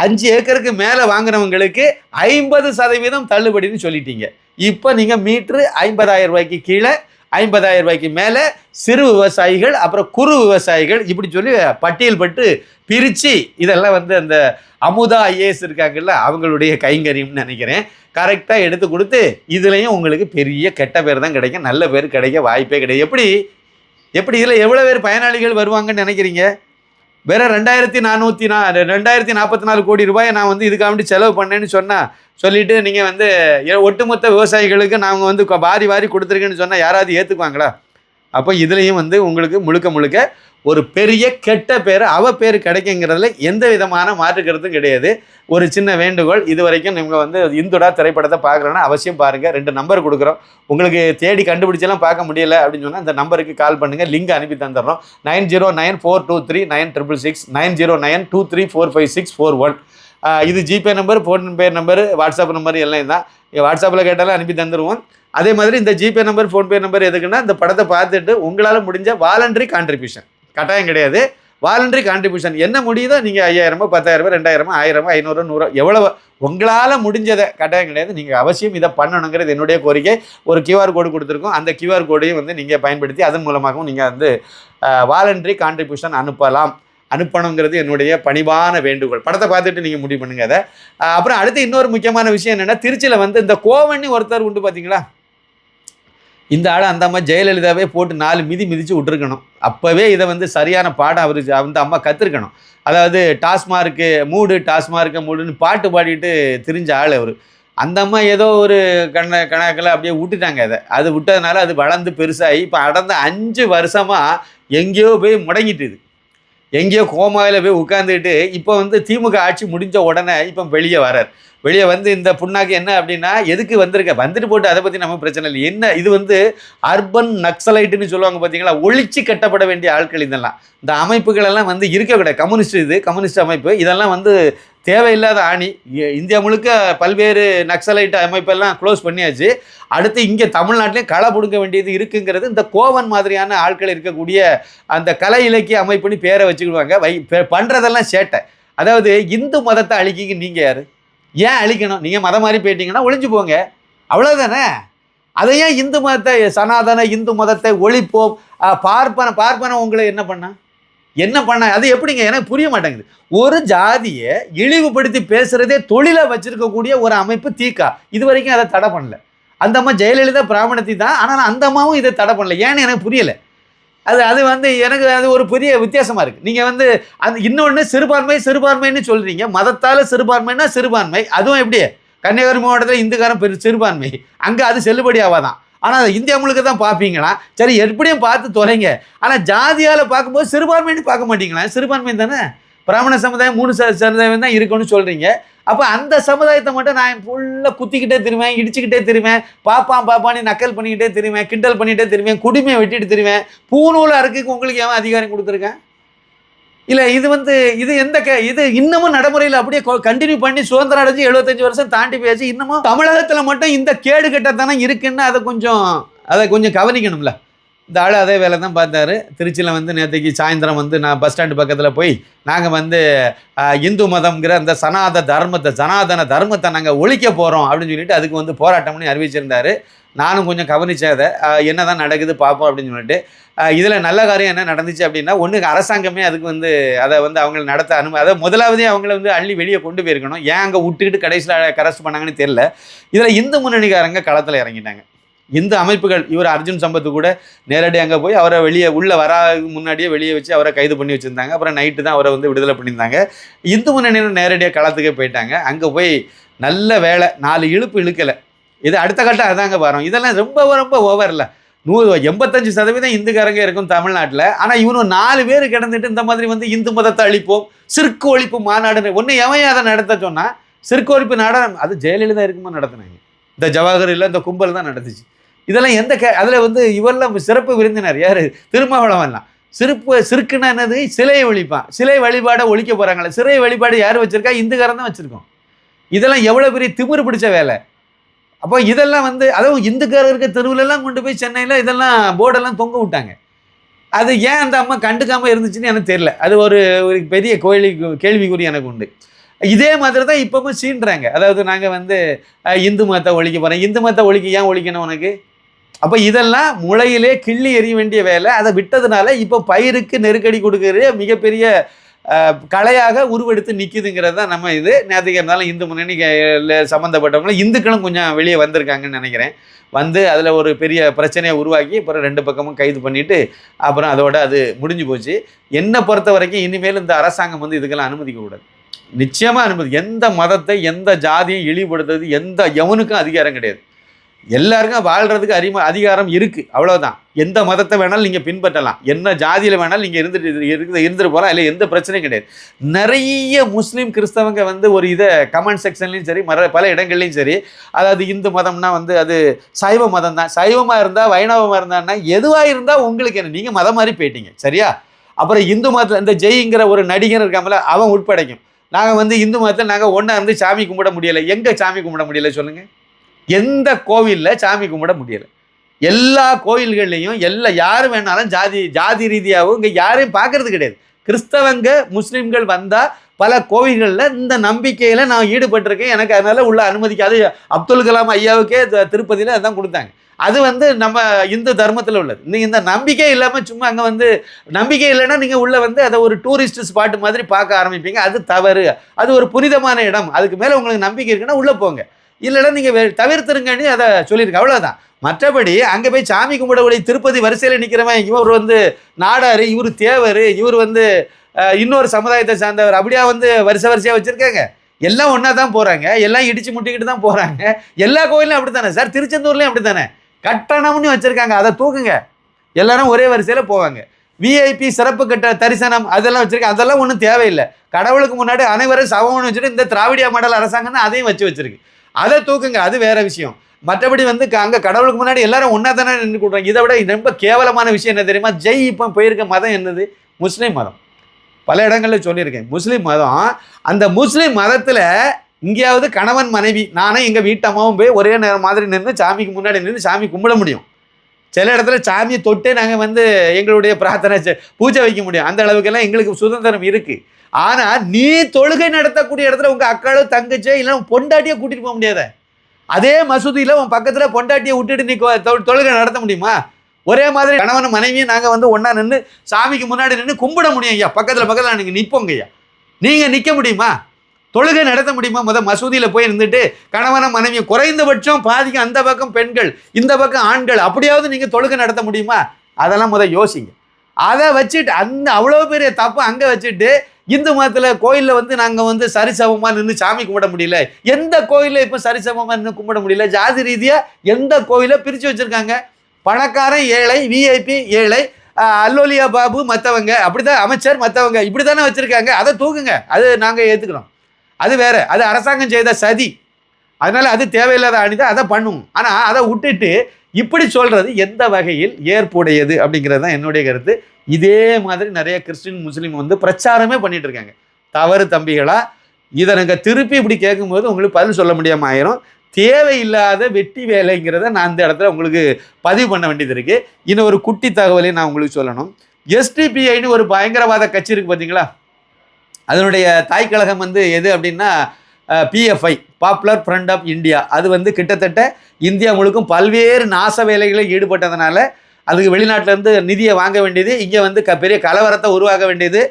5 ஏக்கருக்கு மேலே வாங்கினவங்களுக்கு 50% தள்ளுபடின்னு சொல்லிட்டீங்க. இப்போ நீங்கள் மீட்ரு 50,000 ரூபாய்க்கு கீழே, 50,000 ரூபாய்க்கு மேலே சிறு விவசாயிகள், அப்புறம் குறு விவசாயிகள், இப்படி சொல்லி பட்டியல் பட்டு பிரித்து இதெல்லாம் வந்து அந்த அமுதா ஐஏஎஸ் இருக்காங்கல்ல, அவங்களுடைய கைங்கரியம்னு நினைக்கிறேன், கரெக்டாக எடுத்து கொடுத்து இதுலேயும் உங்களுக்கு பெரிய கெட்ட பேர் தான் கிடைக்கும், நல்ல பேர் கிடைக்க வாய்ப்பே கிடையாது. எப்படி இதில் எவ்வளோ பேர் பயனாளிகள் வருவாங்கன்னு நினைக்கிறீங்க? வேற 2044 கோடி ரூபாயை நான் வந்து இதுக்காக செலவு பண்ணேன்னு சொல்லிட்டு நீங்கள் வந்து ஒட்டுமொத்த விவசாயிகளுக்கு நாங்கள் வந்து வாரி கொடுத்துருக்கேன்னு சொன்னால் யாராவது ஏற்றுக்குவாங்களா? அப்போ இதுலேயும் வந்து உங்களுக்கு முழுக்க ஒரு பெரிய கெட்ட பேர், பேர் கிடைக்குங்கிறதுல எந்த விதமான மாற்று கருத்தும் கிடையாது. ஒரு சின்ன வேண்டுகோள், இது வரைக்கும் நீங்கள் வந்து இந்துடா திரைப்படத்தை பார்க்குறோன்னா அவசியம் பாருங்கள். 2 நம்பர் கொடுக்குறோம், உங்களுக்கு தேடி கண்டுபிடிச்செல்லாம் பார்க்க முடியல அப்படின்னு சொன்னால் அந்த நம்பருக்கு கால் பண்ணுங்கள், லிங்க் அனுப்பி தந்துடுறோம். 9094239666, 9092345641. இது GPay number, PhonePe number, WhatsApp number எல்லாம் தான். வாட்ஸ்அப்பில் கேட்டாலும் அனுப்பி தந்துடுவோம். அதே மாதிரி இந்த ஜிபே நம்பர், ஃபோன்பே நம்பர் எதுக்குன்னா, இந்த படத்தை பார்த்துட்டு உங்களால் முடிஞ்ச வாலண்டரி கான்ட்ரிபியூஷன், கட்டாயம் கிடையாது, வாலண்டரி கான்ட்ரிபியூஷன் என்ன முடியுதோ நீங்கள் 5000, 10,000, 2000, 1000, 500, 100, எவ்வளவு உங்களால் முடிஞ்சதை, கட்டாயம் கிடையாது, நீங்கள் அவசியம் இதை பண்ணணுங்கிறது என்னுடைய கோரிக்கை. ஒரு கியூஆர் கோடு கொடுத்துருக்கோம், அந்த கியூஆர் கோடையும் வந்து நீங்கள் பயன்படுத்தி அதன் மூலமாகவும் நீங்கள் வந்து வாலண்டரி கான்ட்ரிபியூஷன் அனுப்பணுங்கிறது என்னுடைய பணிவான வேண்டுகோள். படத்தை பார்த்துட்டு நீங்கள் முடிவு பண்ணுங்க அதை. அப்புறம் அடுத்து இன்னொரு முக்கியமான விஷயம் என்னென்னா, திருச்சியில் வந்து இந்த கோவண்ணி ஒருத்தர் உண்டு பார்த்தீங்களா, இந்த ஆளை அந்த அம்மா ஜெயலலிதாவே போட்டு 4 மிதிச்சு விட்டுருக்கணும். அப்போவே இதை வந்து சரியான பாடம் அந்த அம்மா கற்றுருக்கணும். அதாவது டாஸ்மார்க்கு மூடுன்னு பாட்டு பாடிட்டு திரிஞ்ச ஆள் அவர். அந்த அம்மா ஏதோ ஒரு கணக்கில் அப்படியே விட்டுட்டாங்க. அது விட்டதுனால அது வளர்ந்து பெருசாகி இப்போ அடர்ந்த 5 வருஷமாக எங்கேயோ போய் முடங்கிட்டுது, எங்கேயோ கோமாவில் போய் உட்காந்துக்கிட்டு இப்போ வந்து திமுக ஆட்சி முடிஞ்ச உடனே இப்போ வெளியே வந்து இந்த புண்ணாக்கு என்ன அப்படின்னா, எதுக்கு வந்துட்டு போட்டு அதை பற்றி நம்ம பிரச்சனை இல்லை. என்ன இது வந்து அர்பன் நக்சலைட்டுன்னு சொல்லுவாங்க பார்த்தீங்களா, ஒழிச்சு கட்டப்பட வேண்டிய ஆட்கள். இதெல்லாம் இந்த அமைப்புகளெல்லாம் வந்து இருக்கக்கூடாது. கம்யூனிஸ்ட் அமைப்பு இதெல்லாம் வந்து தேவையில்லாத ஆணி. இந்தியா முழுக்க பல்வேறு நக்சலைட் அமைப்பெல்லாம் க்ளோஸ் பண்ணியாச்சு. அடுத்து இங்கே தமிழ்நாட்டிலையும் களை பிடுங்க வேண்டியது இருக்குங்கிறது இந்த கோவன் மாதிரியான ஆட்கள் இருக்கக்கூடிய அந்த கலை இலக்கிய அமைப்புன்னு பேரை வச்சுக்கிடுவாங்க. பண்ணுறதெல்லாம் சேட்டை. அதாவது இந்து மதத்தை அழிக்கிங்க நீங்கள் யார்? ஏன் அழிக்கணும்? நீங்கள் மதம் மாதிரி போயிட்டீங்கன்னா ஒழிஞ்சு போங்க, அவ்வளோதானே. அதை ஏன் இந்து மதத்தை, சனாதன இந்து மதத்தை ஒழிப்போம், பார்ப்பன உங்களை என்ன பண்ண அது எப்படிங்க? எனக்கு புரிய மாட்டேங்குது. ஒரு ஜாதியை இழிவுபடுத்தி பேசுகிறதே தொழிலை வச்சிருக்கக்கூடிய ஒரு அமைப்பு தீகா இது வரைக்கும் அதை தடை பண்ணல. அந்த அம்மா ஜெயலலிதா பிராமணத்தி தான், ஆனால் அந்த அம்மாவும் இதை தடை பண்ணல. ஏன்னு எனக்கு புரியலை. அது வந்து எனக்கு அது ஒரு பெரிய வித்தியாசமாக இருக்குது. நீங்கள் வந்து அந்த இன்னொன்று சிறுபான்மைன்னு சொல்கிறீங்க, மதத்தால் சிறுபான்மைன்னா சிறுபான்மை, அதுவும் எப்படி கன்னியாகுமரி மாவட்டத்தில் இந்துக்காரன் சிறுபான்மை, அங்கே அது செல்லுபடி ஆகாதான். ஆனால் அதை இந்தியா முழுக்க தான் பார்ப்பீங்களா? சரி, எப்படியும் பார்த்து தொலைங்க. ஆனால் ஜாதியால் பார்க்கும்போது சிறுபான்மைன்னு பார்க்க மாட்டீங்களா? சிறுபான்மை தானே, பிராமண சமுதாயம் 3 சமுதாயம் தான் இருக்குன்னு சொல்கிறீங்க. அப்போ அந்த சமுதாயத்தை மட்டும் நான் ஃபுல்லாக குத்திக்கிட்டே திருவேன், இடிச்சுக்கிட்டே திருவேன், பாப்பான்னு நக்கல் பண்ணிக்கிட்டே திருவேன், கிண்டல் பண்ணிகிட்டே திருவேன், குடிமையை வெட்டிட்டு திருவேன். பூநூல் அறுக்குக்கு உங்களுக்கு ஏன் அதிகாரம் கொடுத்துருக்கேன்? இல்லை, இது இது இன்னமும் நடைமுறையில் அப்படியே கண்டினியூ பண்ணி சுதந்திரம் அடைஞ்சு 75 வருஷம் தாண்டி போயாச்சு. இன்னமும் தமிழகத்தில் மட்டும் இந்த கேடு கெட்டத்தனம் இருக்குன்னு அதை கொஞ்சம் கவனிக்கணும்ல. இந்த ஆள் அதே வேலை தான் பார்த்தாரு. திருச்சியில் வந்து நேற்றுக்கு சாயந்தரம் வந்து நான் பஸ் ஸ்டாண்டு பக்கத்தில் போய் நாங்கள் வந்து இந்து மதம்ங்கிற அந்த சனாதன தர்மத்தை நாங்கள் ஒழிக்க போகிறோம் அப்படின்னு சொல்லிட்டு அதுக்கு வந்து போராட்டம் பண்ணி அறிவிச்சிருந்தார். நானும் கொஞ்சம் கவனித்தேன் அதை, என்ன தான் நடக்குது பார்ப்போம் அப்படின்னு சொல்லிட்டு. இதில் நல்ல காரியம் என்ன நடந்துச்சு அப்படின்னா, ஒன்று அரசாங்கமே அதுக்கு வந்து அதை வந்து அவங்களை நடத்த அதை முதலாவதே அவங்கள வந்து அள்ளி வெளியே கொண்டு போயிருக்கணும். ஏன் அங்கே விட்டுக்கிட்டு கடைசியில் கரெஸ்ட் பண்ணாங்கன்னு தெரியல. இதில் இந்து முன்னணிக்காரங்க களத்தில் இறங்கிட்டாங்க. இந்த அமைப்புகள் இவர் அர்ஜுன் சம்பத்து கூட நேரடியாக அங்கே போய் அவரை உள்ளே வர முன்னாடியே வெளியே வச்சு அவரை கைது பண்ணி வச்சுருந்தாங்க. அப்புறம் நைட்டு தான் அவரை வந்து விடுதலை பண்ணியிருந்தாங்க. இந்து முன்னணியில் நேரடியாக களத்துக்கே போயிட்டாங்க. அங்கே போய் நல்ல வேலை 4 இழுப்பு இழுக்கலை. இது அடுத்த கட்டம் அதாங்க வரும். இதெல்லாம் ரொம்ப ரொம்ப ஓவர் இல்லை. 85% இந்துக்காரங்க இருக்கும் தமிழ்நாட்டில். ஆனால் இவனும் 4 பேர் கிடந்துட்டு இந்த மாதிரி வந்து இந்து மதத்தை அழிப்போம், சிறுக்கு ஒழிப்பு மாநாடு ஒன்று எவன் அதை நடத்த சொன்னால் சிறுக்கு ஒழிப்பு நாடகம் அது ஜெயலலிதா இருக்கும்போது நடத்தினாங்க. இந்த ஜவஹர் இல்லை இந்த கும்பல் தான் நடத்துச்சு. இதெல்லாம் அதில் வந்து இவரெல்லாம் சிறப்பு விருந்தினர் யார்? திருமாவளவன்லாம். சிறுக்குன்னா என்னது? சிலை ஒழிப்பான். சிலை வழிபாடை ஒழிக்க போகிறாங்களே. சிலை வழிபாடு யார் வச்சுருக்கா? இந்துக்காரன் தான் வச்சுருக்கோம். இதெல்லாம் எவ்வளோ பெரிய திமிரு பிடிச்ச வேலை. அப்போ இதெல்லாம் வந்து அதுவும் இந்துக்காரருக்கு தெருவிலெல்லாம் கொண்டு போய் சென்னையில் இதெல்லாம் போர்டெல்லாம் தொங்க விட்டாங்க. அது ஏன் அந்த அம்மா கண்டுக்காமல் இருந்துச்சுன்னு எனக்கு தெரியல. அது ஒரு பெரிய கேள்விக்குறி எனக்கு உண்டு. இதே மாதிரி தான் இப்போவும் சீன்றாங்க. அதாவது நாங்கள் வந்து இந்து மதத்தை ஒழிக்க போகிறோம். இந்து மதத்தை ஏன் ஒழிக்கணும் உனக்கு? அப்போ இதெல்லாம் முளையிலே கிள்ளி எறிய வேண்டிய வேலை. அதை விட்டதுனால இப்போ பயிருக்கு நெருக்கடி கொடுக்குற மிகப்பெரிய கலையாக உருவெடுத்து நிற்கிதுங்கிறது தான் நம்ம இது. நேற்றுக்கு இருந்தாலும் இந்து முன்னணி சம்மந்தப்பட்டவங்களும் இந்துக்களும் கொஞ்சம் வெளியே வந்திருக்காங்கன்னு நினைக்கிறேன். வந்து அதில் ஒரு பெரிய பிரச்சனையை உருவாக்கி அப்புறம் 2 பக்கமும் கைது பண்ணிவிட்டு அப்புறம் அதோட அது முடிஞ்சு போச்சு. என்னை பொறுத்த வரைக்கும் இனிமேல் இந்த அரசாங்கம் வந்து இதுக்கெல்லாம் அனுமதிக்கக்கூடாது. நிச்சயமாக எந்த மதத்தை எந்த ஜாதியும் இழிவுபடுத்துறது எவனுக்கும் அதிகாரம் கிடையாது. எல்லாருக்கும் வாழ்கிறதுக்கு அதிகாரம் இருக்குது, அவ்வளோதான். எந்த மதத்தை வேணாலும் நீங்கள் பின்பற்றலாம், என்ன ஜாதியில் வேணாலும் நீங்கள் இருந்துட்டு போகலாம், இல்லை எந்த பிரச்சனையும் கிடையாது. நிறைய முஸ்லீம் கிறிஸ்தவங்க வந்து ஒரு இதை கமெண்ட் செக்ஷன்லையும் சரி பல இடங்கள்லையும் சரி, அதாவது இந்து மதம்னா வந்து அது சைவ மதம் தான், சைவமாக இருந்தால் வைணவமாக இருந்தான்னா எதுவாக இருந்தால் உங்களுக்கு என்ன, நீங்கள் மதம் மாதிரி போயிட்டீங்க சரியா. அப்புறம் இந்து மதத்தில் இந்த ஜெய்ங்கிற ஒரு நடிகர் இருக்காமல அவன் உட்படைக்கும். நாங்கள் வந்து இந்து மதத்தில் நாங்கள் ஒன்றா இருந்து சாமி கும்பிட முடியலை. எங்கே சாமி கும்பிட முடியலை சொல்லுங்கள்? எந்த கோவிலில் சாமி கும்பிட முடியலை. எல்லா கோயில்கள்லையும் யாரும் வேணாலும் ஜாதி ரீதியாகவும் இங்கே யாரையும் பார்க்கறது கிடையாது. கிறிஸ்தவங்க முஸ்லீம்கள் வந்தால் பல கோவில்களில் இந்த நம்பிக்கையில் நான் ஈடுபட்டிருக்கேன், எனக்கு அதனால் உள்ள அனுமதிக்காது. அப்துல் கலாம் ஐயாவுக்கே திருப்பதியில் அதான் கொடுத்தாங்க. அது வந்து நம்ம இந்து தர்மத்தில் உள்ளது. நீங்கள் இந்த நம்பிக்கை இல்லாமல் சும்மா அங்கே வந்து நம்பிக்கை இல்லைன்னா நீங்கள் உள்ளே வந்து அதை ஒரு டூரிஸ்ட் ஸ்பாட் மாதிரி பார்க்க ஆரம்பிப்பீங்க. அது தவறு. அது ஒரு புனிதமான இடம். அதுக்கு மேலே உங்களுக்கு நம்பிக்கை இருக்குன்னா உள்ளே போங்க, இல்லைன்னா நீங்கள் தவிர்த்துருங்கன்னு அதை சொல்லியிருக்கு, அவ்வளோதான். மற்றபடி அங்கே போய் சாமி கும்பிடக்கூடிய திருப்பதி வரிசையில் நிற்கிறவன் இவர் வந்து நாடார், இவர் தேவர், இவர் வந்து இன்னொரு சமுதாயத்தை சார்ந்தவர், அப்படியா வந்து வரிசையாக வச்சுருக்காங்க. எல்லாம் ஒன்றா தான் போகிறாங்க, எல்லாம் இடித்து முட்டிக்கிட்டு தான் போகிறாங்க. எல்லா கோயிலும் அப்படி தானே சார், திருச்செந்தூர்லேயும் அப்படி தானே கட்டணம்னு வச்சுருக்காங்க. அதை தூக்குங்க, எல்லாரும் ஒரே வரிசையில் போவாங்க. விஐபி சிறப்பு கட்ட தரிசனம் அதெல்லாம் வச்சுருக்காங்க, அதெல்லாம் ஒன்றும் தேவையில்லை. கடவுளுக்கு முன்னாடி அனைவரும் சமம்னு வச்சுட்டு இந்த திராவிடியா மாடல் அரசாங்கம் தான் அதையும் வச்சுருக்கு. அதை தூக்குங்க, அது வேற விஷயம். மற்றபடி வந்து அங்கே கடவுளுக்கு முன்னாடி எல்லாரும் ஒன்றா தானே நின்று கொடுறாங்க. இதை விட ரொம்ப கேவலமான விஷயம் என்ன தெரியுமா? ஜெய் இப்போ போயிருக்க மதம் என்னது? முஸ்லீம் மதம். பல இடங்களில் சொல்லியிருக்கேன், முஸ்லீம் மதம். அந்த முஸ்லீம் மதத்தில் இங்கேயாவது கணவன் மனைவி நானே எங்கள் வீட்டம்மாவும் போய் ஒரே நேரம் மாதிரி நின்று சாமிக்கு முன்னாடி நின்று சாமி கும்பிட முடியும். சில இடத்துல சாமியை தொட்டே நாங்கள் வந்து எங்களுடைய பிரார்த்தனை பூஜை வைக்க முடியும். அந்த அளவுக்கெல்லாம் எங்களுக்கு சுதந்திரம் இருக்குது. ஆனால் நீ தொழுகை நடத்தக்கூடிய இடத்துல உங்கள் அக்காளோ தங்கச்சோ இல்லை பொண்டாட்டியை கூட்டிகிட்டு போக முடியாத. அதே மசூதியில் உன் பக்கத்தில் பொண்டாட்டியை விட்டுட்டு நீ தொழுகை நடத்த முடியுமா? ஒரே மாதிரி கணவன் மனைவியும் நாங்கள் வந்து ஒன்றா நின்று சாமிக்கு முன்னாடி நின்று கும்பிட முடியும் ஐயா. பக்கத்தில் நீங்கள் நிற்போங்க ஐயா. நீங்கள் நிற்க முடியுமா? தொழுகை நடத்த முடியுமா? மசூதியில் போய் இருந்துட்டு கணவன மனைவியை குறைந்தபட்சம் பாதிக்கும் அந்த பக்கம் பெண்கள் இந்த பக்கம் ஆண்கள், அப்படியாவது நீங்கள் தொழுகை நடத்த முடியுமா? அதெல்லாம் யோசிங்க. அதை வச்சுட்டு அவ்வளோ பெரிய தப்பு அங்கே வச்சுட்டு இந்து மதத்தில் கோயிலில் வந்து நாங்கள் வந்து சரிசமமாக நின்று சாமி கும்பிட முடியல. எந்த கோயிலில் இப்போ சரிசமமாக நின்று கும்பிட முடியல? ஜாதி ரீதியாக எந்த கோயிலை பிரித்து வச்சுருக்காங்க? பணக்காரன் ஏழை, விஐபி ஏழை, அல்லோலியா பாபு மற்றவங்க, அப்படி தான் அமைச்சர் மற்றவங்க, இப்படி தானே வச்சுருக்காங்க. அதை தூக்குங்க, அது நாங்கள் ஏற்றுக்கிறோம். அது வேறு, அது அரசாங்கம் செய்த சதி. அதனால் அது தேவையில்லாத அணிதான் அதை பண்ணுவோம். ஆனால் அதை விட்டுட்டு இப்படி சொல்கிறது எந்த வகையில் ஏற்புடையது அப்படிங்கிறது தான் என்னுடைய கருத்து. இதே மாதிரி நிறைய கிறிஸ்டின் முஸ்லீம் வந்து பிரச்சாரமே பண்ணிட்டு இருக்காங்க. தவறு தம்பிகளா, இதை நாங்கள் திருப்பி இப்படி கேட்கும்போது உங்களுக்கு பதில் சொல்ல முடியாமல் ஆயிரும். தேவையில்லாத வெட்டி வேலைங்கிறத நான் இந்த இடத்துல உங்களுக்கு பதிவு பண்ண வேண்டியது இருக்குது. இன்னும் ஒரு குட்டி தகவலையும் நான் உங்களுக்கு சொல்லணும். எஸ்டிபிஐன்னு ஒரு பயங்கரவாத கட்சி இருக்குது பார்த்தீங்களா, அதனுடைய தாய் கழகம் வந்து எது அப்படின்னா PFI, Popular Front of India. அது வந்து கிட்டத்தட்ட இந்தியா முழுக்கும் பல்வேறு நாச வேலைகளில் ஈடுபட்டதுனால அதுக்கு வெளிநாட்டிலேருந்து நிதியை வாங்க வேண்டியது, இங்கே வந்து பெரிய கலவரத்தை உருவாக்க வேண்டியது,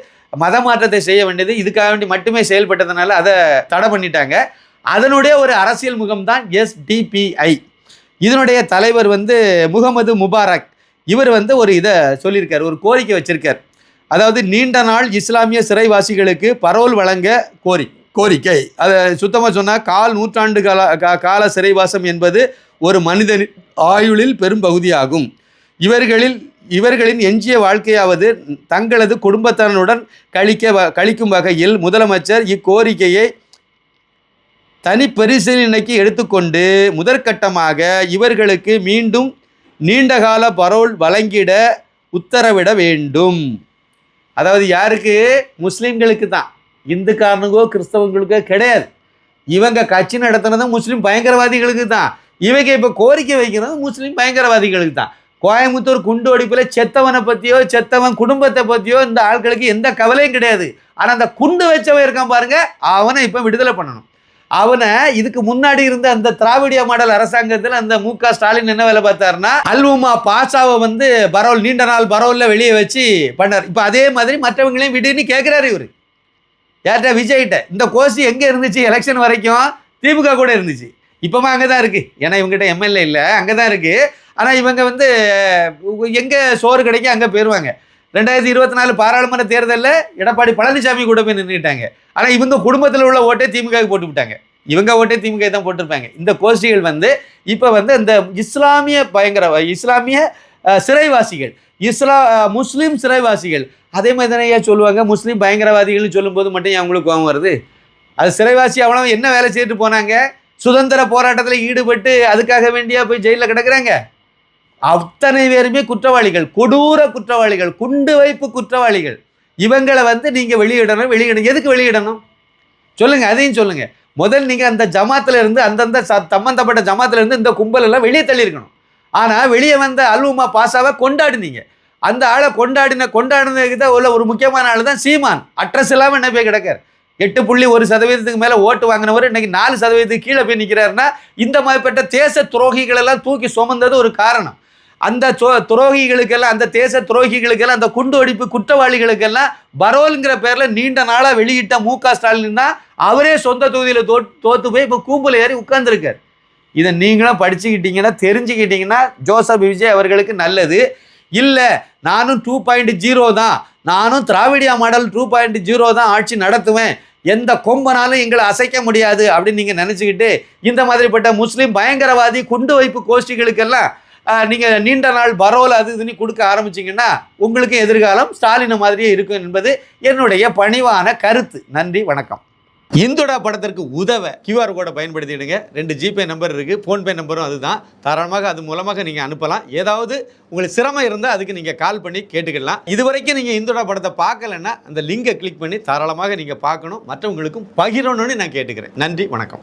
மத மாற்றத்தை செய்ய வேண்டியது, இதுக்காக வேண்டி மட்டுமே செயல்பட்டதுனால அதை தடை பண்ணிட்டாங்க. அதனுடைய ஒரு அரசியல் முகம்தான் எஸ்டிபிஐ. இதனுடைய தலைவர் வந்து முகமது முபாரக். இவர் வந்து ஒரு இதை சொல்லியிருக்கார், ஒரு கோரிக்கை வச்சிருக்கார். அதாவது நீண்ட நாள் இஸ்லாமிய சிறைவாசிகளுக்கு பரோல் வழங்க கோரிக்கை. அதை சுத்தமாக சொன்னால் கால் நூற்றாண்டு கால சிறைவாசம் என்பது ஒரு மனிதனின் ஆயுளில் பெரும் பகுதியாகும். இவர்களின் எஞ்சிய வாழ்க்கையாவது தங்களது குடும்பத்தினருடன் கழிக்கும் வகையில் முதலமைச்சர் இக்கோரிக்கையை தனி பரிசீலனைக்கு எடுத்துக்கொண்டு முதற்கட்டமாக இவர்களுக்கு மீண்டும் நீண்டகால பரோல் வழங்கிட உத்தரவிட வேண்டும். அதாவது யாருக்கு? முஸ்லீம்களுக்கு தான், இந்துக்காரனுக்கோ கிறிஸ்தவங்களுக்கோ கிடையாது. இவங்க கட்சி நடத்துனதும் முஸ்லீம் பயங்கரவாதிகளுக்கு தான். இவங்க இப்போ கோரிக்கை வைக்கிறது முஸ்லீம் பயங்கரவாதிகளுக்கு தான். கோயம்புத்தூர் குண்டு வெடிப்பில் செத்தவனை பற்றியோ செத்தவன் குடும்பத்தை பற்றியோ இந்த ஆட்களுக்கு எந்த கவலையும் கிடையாது. ஆனால் அந்த குண்டு வச்சவன் இருக்கான் பாருங்க, அவனை இப்போ விடுதலை பண்ணணும். அவனை இதுக்கு முன்னாடி இருந்த அந்த திராவிடிய மாடல் அரசாங்கத்தில் அந்த மு.க. ஸ்டாலின் என்ன வேலை பார்த்தாருன்னா, அல்வுமா பாஷாவை வந்து பரோல், நீண்ட நாள் பரோலில் வெளியே வச்சு பண்ணார். இப்போ அதே மாதிரி மற்றவங்களையும் விடுன்னு கேட்குறாரு இவர். யார்கிட்ட? விஜய்கிட்ட. இந்த கோஷ்டி எங்கே இருந்துச்சு? எலெக்ஷன் வரைக்கும் திமுக கூட இருந்துச்சு. இப்போமா அங்கே தான் இருக்குது. ஏன்னா இவங்ககிட்ட எம்எல்ஏ இல்லை, அங்கே தான் இருக்குது. ஆனால் இவங்க வந்து எங்கே சோறு கிடைக்கும் அங்கே போயிடுவாங்க. 2024 பாராளுமன்ற தேர்தலில் எடப்பாடி பழனிசாமி கூட போய் நின்றுட்டாங்க. ஆனால் இவங்க குடும்பத்தில் உள்ள ஓட்டை திமுகவுக்கு போட்டு விட்டாங்க. இவங்க ஓட்டை திமுக தான் போட்டிருப்பாங்க. இந்த கோஷ்டிகள் வந்து இப்போ வந்து இந்த இஸ்லாமிய சிறைவாசிகள், முஸ்லீம் சிறைவாசிகள், அதே மாதிரி தானே சொல்லுவாங்க. முஸ்லீம் பயங்கரவாதிகள்னு சொல்லும்போது மட்டும் அவங்களுக்கு கோபம் வருது. அது சிறைவாசி அவ்வளோ என்ன வேலை செய்துட்டு போனாங்க? சுதந்திர போராட்டத்தில் ஈடுபட்டு அதுக்காக வேண்டியா போய் ஜெயிலில் கிடக்குறாங்க. அத்தனை பேருமே குற்றவாளிகள், கொடூர குற்றவாளிகள், குண்டு வைப்பு குற்றவாளிகள். இவங்களை வந்து நீங்கள் வெளியிடணும். எதுக்கு வெளியிடணும் சொல்லுங்கள், அதையும் சொல்லுங்கள். முதல் நீங்கள் அந்த ஜமாத்தில் இருந்து, அந்தந்த சம்பந்தப்பட்ட ஜமாத்தில் இருந்து இந்த கும்பல் எல்லாம் வெளியே தள்ளியிருக்கணும். ஆனால் வெளியே வந்த அல்வுமா பாஷாவை கொண்டாடினீங்க. அந்த ஆளை கொண்டாடினதுக்கு தான் உள்ள ஒரு முக்கியமான ஆள் தான் சீமான். அட்ரஸ் இல்லாமல் என்ன போய் கிடக்கார். 8.1% மேலே ஓட்டு வாங்கினவர் இன்னைக்கு 4% கீழே போய் நிற்கிறாருன்னா இந்த மாதிரிப்பட்ட தேச துரோகிகள் எல்லாம் தூக்கி சுமந்தது ஒரு காரணம். அந்த துரோகிகளுக்கெல்லாம், அந்த தேச துரோகிகளுக்கெல்லாம், அந்த குண்டு வெடிப்பு குற்றவாளிகளுக்கெல்லாம் பரோல்ங்கிற பேரில் நீண்ட நாளாக வெளியிட்ட மு.க. ஸ்டாலின் தான் அவரே சொந்த தொகுதியில் தோற்று போய் இப்போ கூம்புல ஏறி உட்கார்ந்துருக்கார். இதை நீங்களும் படிச்சுக்கிட்டீங்கன்னா, தெரிஞ்சுக்கிட்டீங்கன்னா ஜோசப் விஜய் அவர்களுக்கு நல்லது. இல்லை நானும் 2.0 தான், நானும் திராவிடியா மாடல் 2.0 தான் ஆட்சி நடத்துவேன், எந்த கொம்பனாலும் எங்களை அசைக்க முடியாது அப்படின்னு நீங்கள் நினச்சிக்கிட்டு இந்த மாதிரிப்பட்ட முஸ்லீம் பயங்கரவாதி குண்டு வைப்பு கோஷ்டிகளுக்கெல்லாம் நீங்கள் நீண்ட நாள் பரோல் அது இதுன்னு கொடுக்க ஆரம்பிச்சிங்கன்னா உங்களுக்கு எதிர்காலம் ஸ்டாலின் மாதிரியே இருக்கும் என்பது என்னுடைய பணிவான கருத்து. நன்றி, வணக்கம். இந்துடா படத்திற்கு உதவ கியூஆர் கோடை பயன்படுத்திடுங்க. 2 ஜிபே நம்பர் இருக்குது, ஃபோன்பே நம்பரும் அதுதான். தாராளமாக அது மூலமாக நீங்கள் அனுப்பலாம். ஏதாவது உங்களுக்கு சிரமம் இருந்தால் அதுக்கு நீங்கள் கால் பண்ணி கேட்டுக்கலாம். இதுவரைக்கும் நீங்கள் இந்துடா படத்தை பார்க்கலன்னா அந்த லிங்கை கிளிக் பண்ணி தாராளமாக நீங்கள் பார்க்கணும், மற்றவங்களுக்கும் பகிரணும்னு நான் கேட்டுக்கிறேன். நன்றி, வணக்கம்.